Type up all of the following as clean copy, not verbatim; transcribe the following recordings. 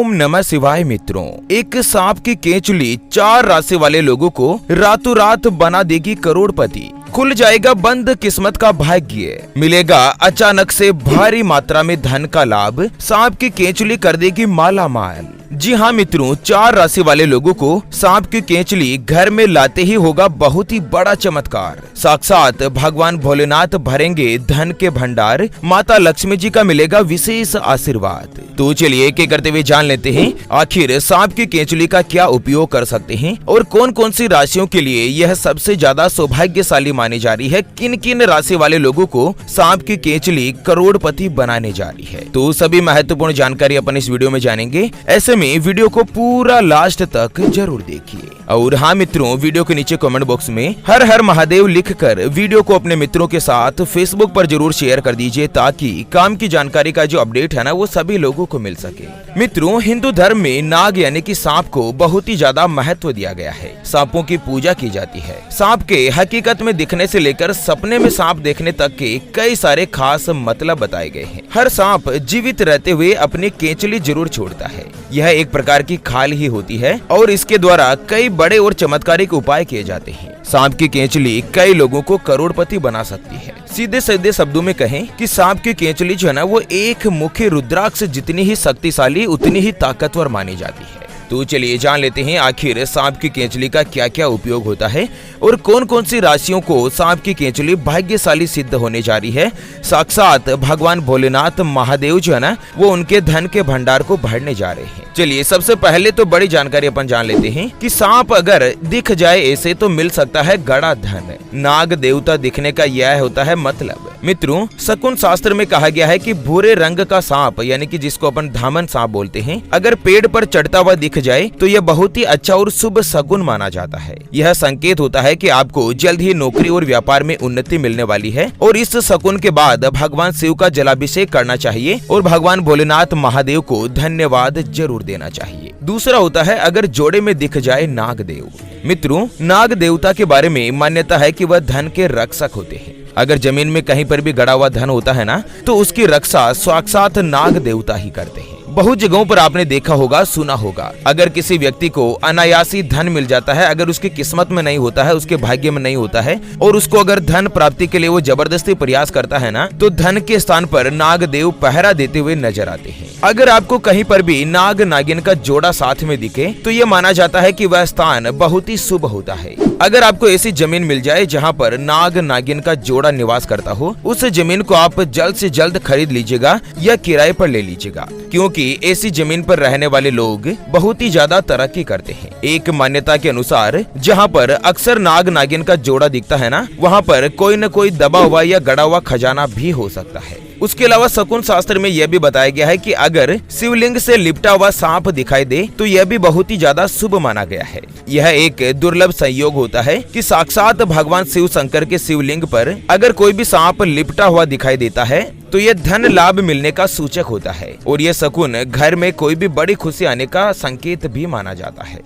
ओम नमः शिवाय। मित्रों, एक सांप की केंचुली 4 राशि वाले लोगों को रातों रात बना देगी करोड़पति। खुल जाएगा बंद किस्मत का भाग्य, मिलेगा अचानक से भारी मात्रा में धन का लाभ। सांप की केंचुली कर देगी माला माल। जी हाँ मित्रों, 4 राशि वाले लोगों को सांप की केंचुली घर में लाते ही होगा बहुत ही बड़ा चमत्कार। साक्षात भगवान भोलेनाथ भरेंगे धन के भंडार, माता लक्ष्मी जी का मिलेगा विशेष आशीर्वाद। तो चलिए एक एक करते हुए जान लेते हैं आखिर सांप की केंचुली का क्या उपयोग कर सकते हैं और कौन कौन सी राशियों के लिए यह सबसे ज्यादा सौभाग्यशाली मानी जा रही है। किन किन राशि वाले लोगों को सांप की केंचुली करोड़पति बनाने जा रही है। तो सभी महत्वपूर्ण जानकारी अपन इस वीडियो में जानेंगे। ऐसे में वीडियो को पूरा लास्ट तक जरूर देखिए। और हाँ मित्रों, वीडियो के नीचे कमेंट बॉक्स में हर हर महादेव लिखकर वीडियो को अपने मित्रों के साथ फेसबुक पर जरूर शेयर कर दीजिए, ताकि काम की जानकारी का जो अपडेट है ना वो सभी लोगों को मिल सके। मित्रों, हिंदू धर्म में नाग यानी कि सांप को बहुत ही ज्यादा महत्व दिया गया है। सांपों की पूजा की जाती है। सांप के हकीकत में दिखने से लेकर सपने में सांप देखने तक के कई सारे खास मतलब बताए गए हैं। हर सांप जीवित रहते हुए अपनी केंचुली जरूर छोड़ता है। यह एक प्रकार की खाल ही होती है और इसके द्वारा कई बड़े और चमत्कारिक उपाय किए जाते हैं। सांप की केंचुली कई लोगों को करोड़पति बना सकती है। सीधे सीधे शब्दों में कहें कि सांप की केंचुली जो है ना वो एक मुख्य रुद्राक्ष जितनी ही शक्तिशाली उतनी ही ताकतवर मानी जाती है। तो चलिए जान लेते हैं आखिर सांप की केंचुली का क्या क्या उपयोग होता है और कौन कौन सी राशियों को सांप की केंचुली भाग्यशाली सिद्ध होने जा रही है। साक्षात भगवान भोलेनाथ महादेव जो है ना वो उनके धन के भंडार को भरने जा रहे हैं। चलिए सबसे पहले तो बड़ी जानकारी अपन जान लेते हैं कि सांप अगर दिख जाए ऐसे तो मिल सकता है गड़ा धन। नाग देवता दिखने का यह होता है मतलब। मित्रों, शकुन शास्त्र में कहा गया है कि भूरे रंग का सांप यानी कि जिसको अपन धामन सांप बोलते हैं, अगर पेड़ पर चढ़ता हुआ दिख जाए तो यह बहुत ही अच्छा और शुभ शकुन माना जाता है। यह संकेत होता है कि आपको जल्द ही नौकरी और व्यापार में उन्नति मिलने वाली है और इस शकुन के बाद भगवान शिव का जलाभिषेक करना चाहिए और भगवान भोलेनाथ महादेव को धन्यवाद जरूर देना चाहिए। दूसरा होता है अगर जोड़े में दिख जाए नागदेव। मित्रों, नाग देवता के बारे में मान्यता है कि वह धन के रक्षक होते हैं। अगर जमीन में कहीं पर भी गड़ा हुआ धन होता है ना तो उसकी रक्षा साक्षात नाग देवता ही करते हैं। बहुत जगहों पर आपने देखा होगा, सुना होगा, अगर किसी व्यक्ति को अनायासी धन मिल जाता है, अगर उसकी किस्मत में नहीं होता है, उसके भाग्य में नहीं होता है और उसको अगर धन प्राप्ति के लिए वो जबरदस्ती प्रयास करता है ना तो धन के स्थान पर नाग देव पहरा देते हुए नजर आते हैं। अगर आपको कहीं पर भी नाग नागिन का जोड़ा साथ में दिखे तो ये माना जाता है कि वह स्थान बहुत ही शुभ होता है। अगर आपको ऐसी जमीन मिल जाए जहाँ पर नाग नागिन का जोड़ा निवास करता हो, उस जमीन को आप जल्द से जल्द खरीद लीजिएगा या किराए पर ले लीजिएगा, क्योंकि ऐसी जमीन पर रहने वाले लोग बहुत ही ज्यादा तरक्की करते हैं। एक मान्यता के अनुसार जहाँ पर अक्सर नाग नागिन का जोड़ा दिखता है ना, वहाँ पर कोई न कोई दबा हुआ या गड़ा हुआ खजाना भी हो सकता है। उसके अलावा शकुन शास्त्र में यह भी बताया गया है कि अगर शिवलिंग से लिपटा हुआ सांप दिखाई दे तो यह भी बहुत ही ज्यादा शुभ माना गया है। यह एक दुर्लभ संयोग होता है कि साक्षात भगवान शिव शंकर के शिवलिंग पर अगर कोई भी सांप लिपटा हुआ दिखाई देता है तो यह धन लाभ मिलने का सूचक होता है और यह शकुन घर में कोई भी बड़ी खुशी आने का संकेत भी माना जाता है।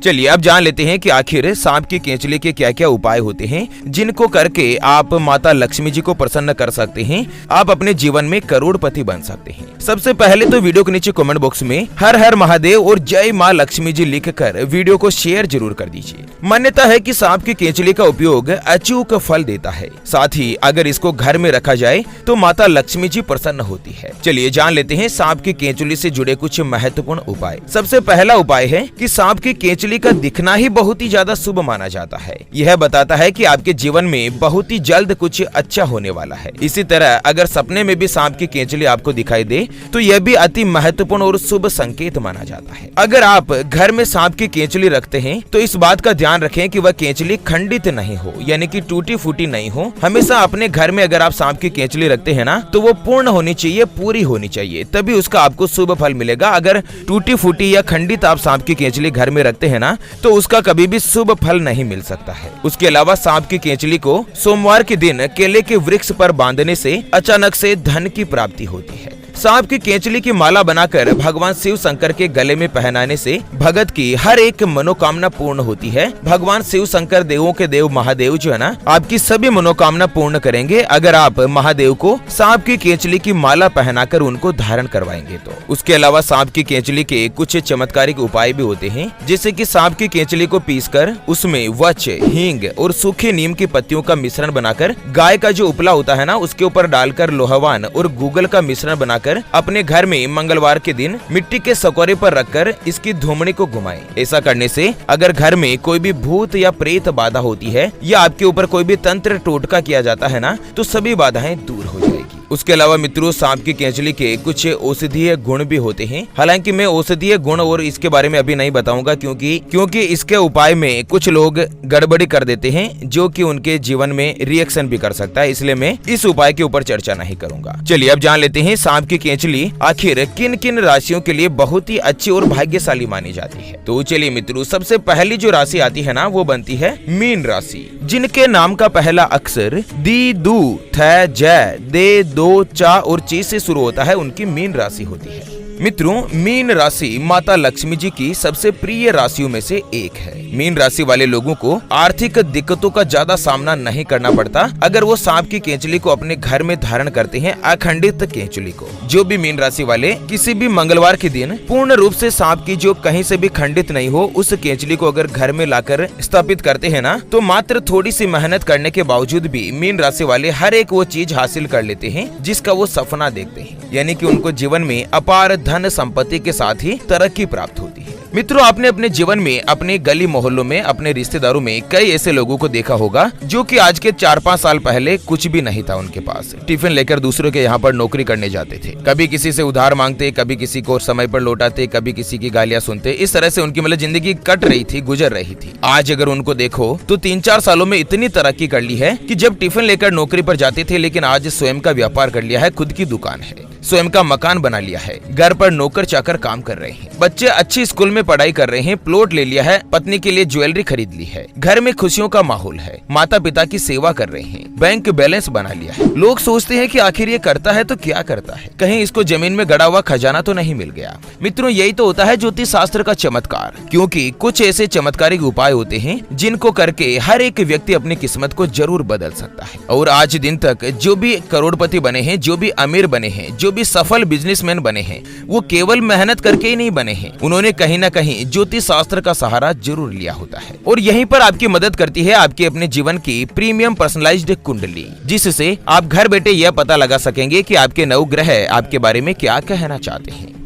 चलिए अब जान लेते हैं कि आखिर सांप की केंचुली के क्या क्या उपाय होते हैं जिनको करके आप माता लक्ष्मी जी को प्रसन्न कर सकते हैं, आप अपने जीवन में करोड़पति बन सकते हैं। सबसे पहले तो वीडियो के नीचे कमेंट बॉक्स में हर हर महादेव और जय माँ लक्ष्मी जी लिखकर वीडियो को शेयर जरूर कर दीजिए। मान्यता है कि सांप की केंचुली का उपयोग अचूक फल देता है, साथ ही अगर इसको घर में रखा जाए तो माता लक्ष्मी जी प्रसन्न होती है। चलिए जान लेते हैं सांप की केंचुली से जुड़े कुछ महत्वपूर्ण उपाय। सबसे पहला उपाय है कि सांप की केंचुली का दिखना ही बहुत ही ज्यादा शुभ माना जाता है। यह बताता है कि आपके जीवन में बहुत ही जल्द कुछ अच्छा होने वाला है। इसी तरह अगर सपने में भी सांप की केंचुली आपको दिखाई दे तो यह भी अति महत्वपूर्ण और शुभ संकेत माना जाता है। अगर आप घर में सांप की केंचुली रखते हैं तो इस बात का ध्यान रखें कि वह केंचुली खंडित नहीं हो, यानी कि टूटी फूटी नहीं हो। हमेशा अपने घर में अगर आप सांप की केंचुली रखते हैं ना तो वो पूर्ण होनी चाहिए, पूरी होनी चाहिए, तभी उसका आपको शुभ फल मिलेगा। अगर टूटी फूटी या खंडित आप सांप की केंचुली घर में रखते हैं ना तो उसका कभी भी शुभ फल नहीं मिल सकता है। उसके अलावा सांप की केंचुली को सोमवार के दिन केले के वृक्ष पर बांधने से अचानक से धन की प्राप्ति होती है। सांप की केंचुली की माला बनाकर भगवान शिव शंकर के गले में पहनाने से भगत की हर एक मनोकामना पूर्ण होती है। भगवान शिव शंकर देवों के देव महादेव जो है ना, आपकी सभी मनोकामना पूर्ण करेंगे अगर आप महादेव को सांप की केंचुली की माला पहनाकर उनको धारण करवाएंगे तो। उसके अलावा सांप की केंचुली के कुछ चमत्कारिक उपाय भी होते हैं, जैसे कि सांप की केंचुली को पीसकर उसमें वच, हींग और सूखे नीम की पत्तियों का मिश्रण बनाकर गाय का जो उपला होता है ना, उसके ऊपर डालकर लोहवान और गूगल का मिश्रण बनाकर अपने घर में मंगलवार के दिन मिट्टी के सकोरे पर रखकर इसकी धूमड़ी को घुमाएं। ऐसा करने से अगर घर में कोई भी भूत या प्रेत बाधा होती है या आपके ऊपर कोई भी तंत्र टोटका किया जाता है ना, तो सभी बाधाएं दूर हो जाएगी। उसके अलावा मित्रों, सांप की केंचुली के कुछ औषधीय गुण भी होते हैं। हालांकि मैं औषधीय गुण और इसके बारे में अभी नहीं बताऊंगा, क्योंकि इसके उपाय में कुछ लोग गड़बड़ी कर देते हैं जो कि उनके जीवन में रिएक्शन भी कर सकता है, इसलिए मैं इस उपाय के ऊपर चर्चा नहीं करूंगा। चलिए अब जान लेते हैं सांप की केंचुली आखिर किन किन राशियों के लिए बहुत ही अच्छी और भाग्यशाली मानी जाती है। तो चलिए मित्रों, सबसे पहली जो राशि आती है ना, वो बनती है मीन राशि, जिनके नाम का पहला अक्षर दी, दू, थ, ज, दे, दो, चा और ची से शुरू होता है, उनकी मीन राशि होती है। मित्रों, मीन राशि माता लक्ष्मी जी की सबसे प्रिय राशियों में से एक है। मीन राशि वाले लोगों को आर्थिक दिक्कतों का ज्यादा सामना नहीं करना पड़ता अगर वो सांप की केंचुली को अपने घर में धारण करते हैं, अखंडित केंचुली को। जो भी मीन राशि वाले किसी भी मंगलवार के दिन पूर्ण रूप से सांप की जो कहीं से भी खंडित नहीं हो, उस केंचुली को अगर घर में लाकर स्थापित करते हैं ना, तो मात्र थोड़ी सी मेहनत करने के बावजूद भी मीन राशि वाले हर एक वो चीज हासिल कर लेते हैं जिसका वो सपना देखते हैं, यानी कि उनको जीवन में अपार धन संपत्ति के साथ ही तरक्की प्राप्त होती है। मित्रों, आपने अपने जीवन में, अपने गली मोहल्लों में, अपने रिश्तेदारों में कई ऐसे लोगों को देखा होगा जो कि आज के 4-5 साल पहले कुछ भी नहीं था उनके पास। टिफिन लेकर दूसरों के यहाँ पर नौकरी करने जाते थे, कभी किसी से उधार मांगते, कभी किसी को समय पर लौटाते, कभी किसी की गालियां सुनते। इस तरह से उनकी जिंदगी कट रही थी, गुजर रही थी। आज अगर उनको देखो तो 3-4 सालों में इतनी तरक्की कर ली है कि जब टिफिन लेकर नौकरी पर जाते थे, लेकिन आज स्वयं का व्यापार कर लिया है, खुद की दुकान है, स्वयं का मकान बना लिया है, घर पर नौकर चाकर काम कर रहे हैं, बच्चे अच्छी स्कूल में पढ़ाई कर रहे हैं, प्लॉट ले लिया है, पत्नी के लिए ज्वेलरी खरीद ली है, घर में खुशियों का माहौल है, माता पिता की सेवा कर रहे हैं, बैंक बैलेंस बना लिया है। लोग सोचते हैं कि आखिर ये करता है तो क्या करता है, कहीं इसको जमीन में गड़ा हुआ खजाना तो नहीं मिल गया। मित्रों, यही तो होता है ज्योतिष शास्त्र का चमत्कार, क्योंकि कुछ ऐसे चमत्कारिक उपाय होते हैं जिनको करके हर एक व्यक्ति अपनी किस्मत को जरूर बदल सकता है। और आज दिन तक जो भी करोड़पति बने हैं, जो भी अमीर बने हैं, जो भी सफल बिजनेसमैन बने हैं, वो केवल मेहनत करके ही नहीं बने हैं, उन्होंने कहीं ना कहीं ज्योतिष शास्त्र का सहारा जरूर लिया होता है। और यहीं पर आपकी मदद करती है आपके अपने जीवन की प्रीमियम पर्सनलाइज्ड कुंडली, जिससे आप घर बैठे यह पता लगा सकेंगे कि आपके नवग्रह आपके बारे में क्या कहना चाहते हैं।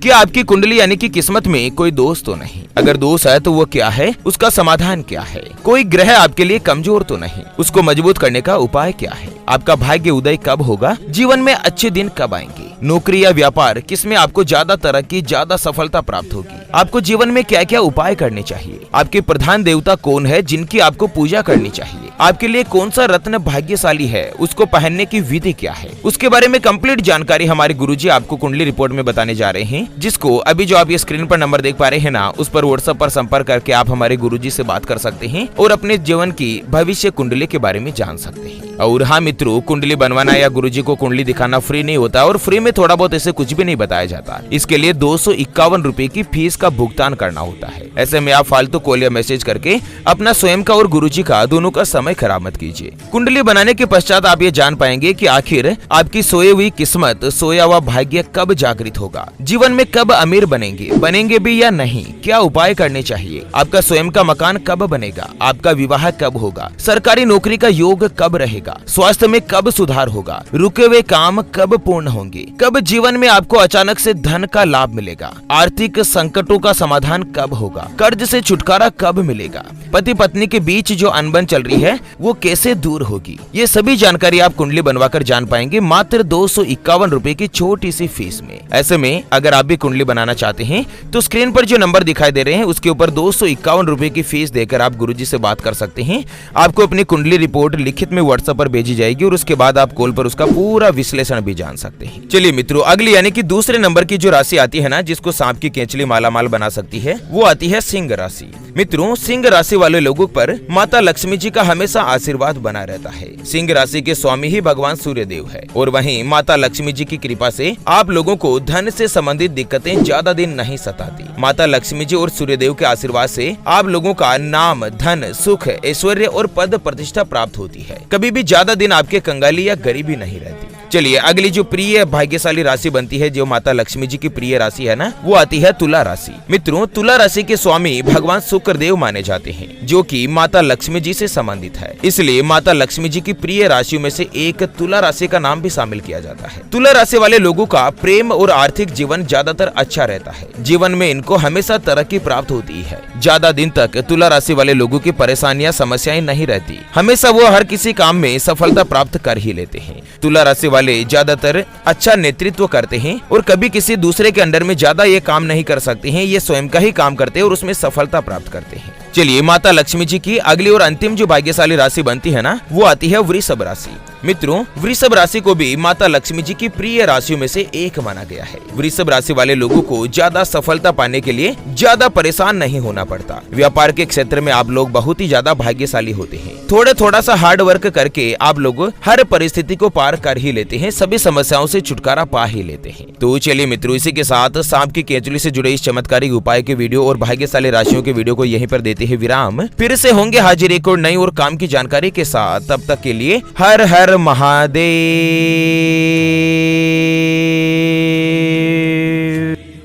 क्या आपकी कुंडली यानी कि किस्मत में कोई दोष तो नहीं? अगर दोष है तो वो क्या है, उसका समाधान क्या है? कोई ग्रह आपके लिए कमजोर तो नहीं, उसको मजबूत करने का उपाय क्या है? आपका भाग्य उदय कब होगा? जीवन में अच्छे दिन कब आएंगे? नौकरी या व्यापार, किसमें आपको ज्यादा तरक्की, ज्यादा सफलता प्राप्त होगी? आपको जीवन में क्या क्या उपाय करने चाहिए? आपके प्रधान देवता कौन है जिनकी आपको पूजा करनी चाहिए? आपके लिए कौन सा रत्न भाग्यशाली है, उसको पहनने की विधि क्या है? उसके बारे में कंप्लीट जानकारी हमारे गुरुजी आपको कुंडली रिपोर्ट में बताने जा रहे हैं, जिसको अभी जो आप ये स्क्रीन पर नंबर देख पा रहे हैं ना, उस पर व्हाट्सएप पर संपर्क करके आप हमारे गुरुजी से बात कर सकते हैं और अपने जीवन की भविष्य कुंडली के बारे में जान सकते हैं। और हाँ मित्रों, कुंडली बनवाना या गुरुजी को कुंडली दिखाना फ्री नहीं होता और फ्री में थोड़ा बहुत ऐसे कुछ भी नहीं बताया जाता। इसके लिए 251 रुपए की फीस का भुगतान करना होता है। ऐसे में आप फालतू कॉल या मैसेज करके अपना स्वयं का और गुरुजी का दोनों का समय खराब मत कीजिए। कुंडली बनाने के पश्चात आप ये जान पाएंगे कि आखिर आपकी सोई हुई किस्मत, सोया हुआ भाग्य कब जागृत होगा, जीवन में कब अमीर बनेंगे भी या नहीं, क्या उपाय करने चाहिए, आपका स्वयं का मकान कब बनेगा, आपका विवाह कब होगा, सरकारी नौकरी का योग कब रहेगा, स्वास्थ्य में कब सुधार होगा, रुके हुए काम कब पूर्ण होंगे, कब जीवन में आपको अचानक से धन का लाभ मिलेगा, आर्थिक संकटों का समाधान कब होगा, कर्ज से छुटकारा कब मिलेगा, पति पत्नी के बीच जो अनबन चल रही है वो कैसे दूर होगी, ये सभी जानकारी आप कुंडली बनवाकर जान पाएंगे मात्र 251 रुपए की छोटी सी फीस में। ऐसे में अगर आप भी कुंडली बनाना चाहते हैं तो स्क्रीन पर जो नंबर दिखाई दे रहे हैं उसके ऊपर 251 रुपए की फीस देकर आप गुरुजी से बात कर सकते हैं। आपको अपनी कुंडली रिपोर्ट लिखित में व्हाट्सएप पर भेजी जाएगी और उसके बाद आप कॉल पर उसका पूरा विश्लेषण भी जान सकते हैं। चलिए मित्रों, अगली यानी कि दूसरे नंबर की जो राशि आती है ना, जिसको सांप की केंचुली मालामाल बना सकती है, वो आती है सिंह राशि। मित्रों, सिंह राशि वाले लोगों पर माता लक्ष्मी जी का हमेशा आशीर्वाद बना रहता है। सिंह राशि के स्वामी ही भगवान सूर्य देव है और वहीं माता लक्ष्मी जी की कृपा से आप लोगों को धन से संबंधित दिक्कतें ज्यादा दिन नहीं सताती। माता लक्ष्मी जी और सूर्य देव के आशीर्वाद से आप लोगों का नाम, धन, सुख, ऐश्वर्य और पद प्रतिष्ठा प्राप्त होती है। कभी भी ज्यादा दिन आपके कंगाली या गरीबी नहीं रहती। चलिए, अगली जो प्रिय भाग्यशाली राशि बनती है, जो माता लक्ष्मी जी की प्रिय राशि है ना, वो आती है तुला राशि। मित्रों, तुला राशि के स्वामी भगवान शुक्रदेव माने जाते हैं, जो कि माता लक्ष्मी जी से संबंधित है। इसलिए माता लक्ष्मी जी की प्रिय राशियों में से एक तुला राशि का नाम भी शामिल किया जाता है। तुला राशि वाले लोगों का प्रेम और आर्थिक जीवन ज्यादातर अच्छा रहता है। जीवन में इनको हमेशा तरक्की प्राप्त होती है। ज्यादा दिन तक तुला राशि वाले लोगों की परेशानियां, समस्याएं नहीं रहती। हमेशा वो हर किसी काम में सफलता प्राप्त कर ही लेते हैं। तुला राशि वाले ज्यादातर अच्छा नेतृत्व करते हैं और कभी किसी दूसरे के अंडर में ज्यादा ये काम नहीं कर सकते हैं। ये स्वयं का ही काम करते हैं और उसमें सफलता प्राप्त करते हैं। चलिए, माता लक्ष्मी जी की अगली और अंतिम जो भाग्यशाली राशि बनती है ना, वो आती है वृषभ राशि। मित्रों, वृषभ राशि को भी माता लक्ष्मी जी की प्रिय राशियों में से एक माना गया है। वृषभ राशि वाले लोगों को ज्यादा सफलता पाने के लिए ज्यादा परेशान नहीं होना पड़ता। व्यापार के क्षेत्र में आप लोग बहुत ही ज्यादा भाग्यशाली होते हैं। थोड़ा सा हार्ड वर्क करके आप लोग हर परिस्थिति को पार कर ही लेते हैं, सभी समस्याओं से छुटकारा पा ही लेते हैं। तो चलिए मित्रों, इसी के साथ सांप की केंचुली से जुड़े इस चमत्कारिक उपाय के वीडियो और भाग्यशाली राशियों के वीडियो को यहीं पर देते हैं विराम। फिर से होंगे हाजिर एक और नई और काम की जानकारी के साथ। तब तक के लिए हर हर महादेव।